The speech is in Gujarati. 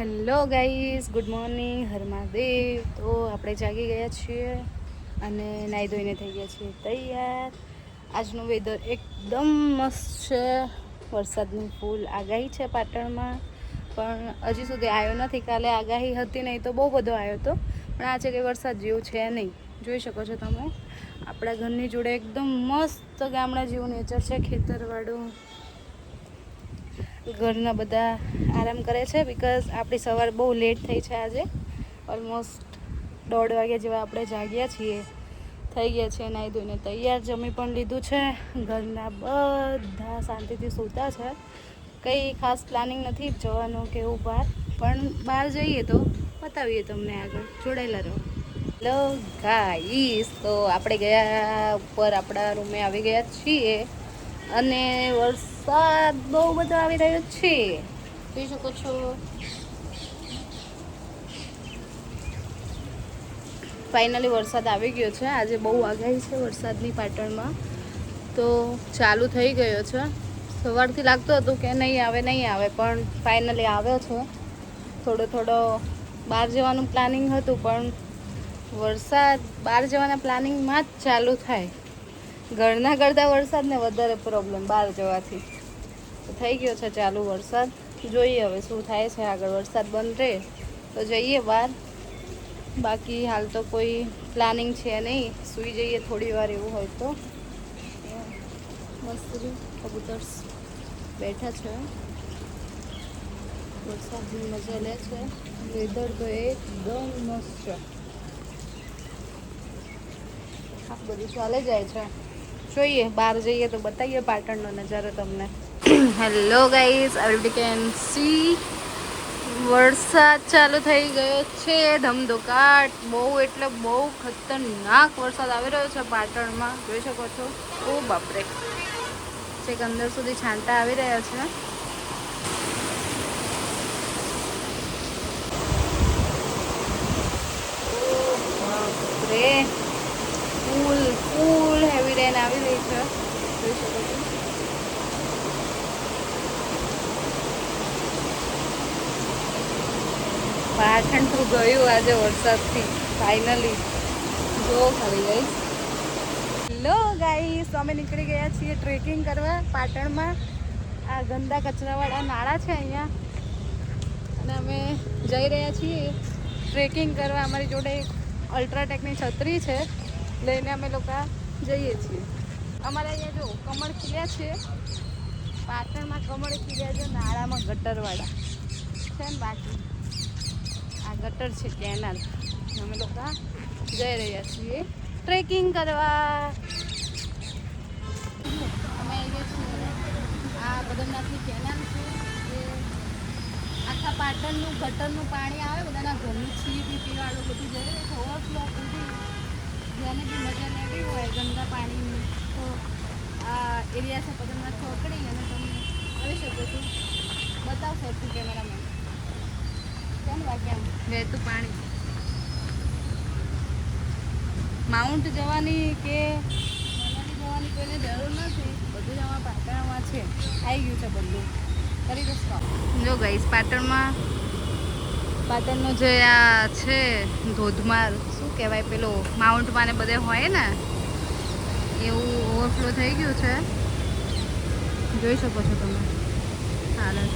હેલો ગાઈઝ, ગુડ મોર્નિંગ, હર મહાદેવ. તો આપણે જાગી ગયા છીએ અને નાહી ધોઈને થઈ ગયા છીએ તૈયાર. આજનું વેધર એકદમ મસ્ત છે. વરસાદની ફૂલ આગાહી છે પાટણમાં, પણ હજી સુધી આવ્યો નથી. કાલે આગાહી હતી નહીં તો બહુ બધો આવ્યો હતો, પણ આજે કંઈ વરસાદ જેવું છે નહીં. જોઈ શકો છો તમે, આપણા ઘરની જોડે એકદમ મસ્ત ગામડા જેવું નેચર છે, ખેતરવાળું. ઘરના બધા આરામ કરે છે બિકોઝ આપણી સવાર બહુ લેટ થઈ છે આજે. ઓલમોસ્ટ 1:30 વાગ્યા જેવા આપણે જાગ્યા છીએ. થઈ ગયા છે નાહી ધોઈને તૈયાર, જમી પણ લીધું છે. ઘરના બધા શાંતિથી સૂતા છે. કંઈ ખાસ પ્લાનિંગ નથી જવાનું કે એવું બહાર, પણ બહાર જઈએ તો બતાવીએ તમને, આગળ જોડાયેલા રહો. હેલો ગાઈસ, તો આપણે ગયા ઉપર આપણા રૂમે આવી ગયા છીએ અને વરસાદ બહુ બધો આવી રહ્યો છે, જોઈ શકો છો. ફાઇનલી વરસાદ આવી ગયો છે. આજે બહુ આગાહી છે વરસાદની પાટણમાં, તો ચાલુ થઈ ગયો છે. સવારથી લાગતું હતું કે નહીં આવે, પણ ફાઇનલી આવ્યો છે. થોડો બહાર જવાનું પ્લાનિંગ હતું, પણ વરસાદ બહાર જવાના પ્લાનિંગમાં જ ચાલુ થાય. ઘરના કરતાં વરસાદને વધારે પ્રોબ્લેમ બહાર જવાથી. થઈ ગયો છે ચાલુ વરસાદ. જોઈએ હવે શું થાય છે આગળ. વરસાદ બંધ રહે તો જઈએ બહાર, બાકી હાલ તો કોઈ પ્લાનિંગ છે નહીં. સૂઈ જઈએ થોડી વાર એવું હોય તો. મસ્ત કબૂતર બેઠા છે, વરસાદની મજા લે છે. વેધર તો એકદમ મસ્ત છે. આ બધું ચાલે જાય છે. જોઈએ બહાર જઈએ તો બતાવીએ પાટણનો નજારો તમને. Hello guys, everybody can see વરસાદ ચાલુ થઈ ગયો છે ધમધોકાટ. બહુ એટલે બહુ ખતરનાક વરસાદ આવી રહ્યો છે પાટણમાં, જોઈ શકો છો. ઓ બાપરે, છેક અંદર સુધી છાંટા આવી રહ્યા છે. બાપરે, ફૂલ હેવી રેન આવી રહી છે, જોઈ શકો છો. પાટણ તો ગયું આજે વરસાદથી ફાઇનલી. જો ખાલી ગઈ. હેલો ગાઈસ, અમે નીકળી ગયા છીએ ટ્રેકિંગ કરવા પાટણમાં. આ ગંદા કચરાવાળા નાળા છે અહીંયા, અને અમે જઈ રહ્યા છીએ ટ્રેકિંગ કરવા. અમારી જોડે અલ્ટ્રાટેકની છત્રી છે, લઈને અમે લોકો જઈએ છીએ. અમારે અહીંયા જો કમળ ખીલ્યા છે, પાટણમાં કમળ ખીલ્યા છે નાળામાં ગટરવાળા છે ને. બાકી આ ગટર છે, કેનાલ. અમે લોકો જઈ રહ્યા છીએ ટ્રેકિંગ કરવા. અમે આવીએ છીએ, આ બદમનાથની કેનાલ છે. એ આખા પાટણનું ગટરનું પાણી આવે, બધાના ઘરનું પીવાળું બધું જઈ ઓવરફ્લો સુધી. જેને બી મજા લેવી હોય ગંદા પાણીની, તો આ એરિયા છે પદમનાથ ચોકડી, અને તમે આવી શકો છો. બતાવશો તું કેમેરામેન કેમ વાગ્યા વહેતું પાણી. માઉન્ટ જવાની કે મનાલી જવાની કોઈને જરૂર નથી, બધું જ આમાં પાટણમાં છે. આવી ગયું છે બધું, કરી દો સ્ટોપ. જો ગાઈસ, પાટણનો જે આ છે ધોધમાર, શું કહેવાય, પેલો માઉન્ટમાં ને બધે હોય ને, એવું ઓવરફ્લો થઈ ગયું છે, જોઈ શકો છો તમે. હાલત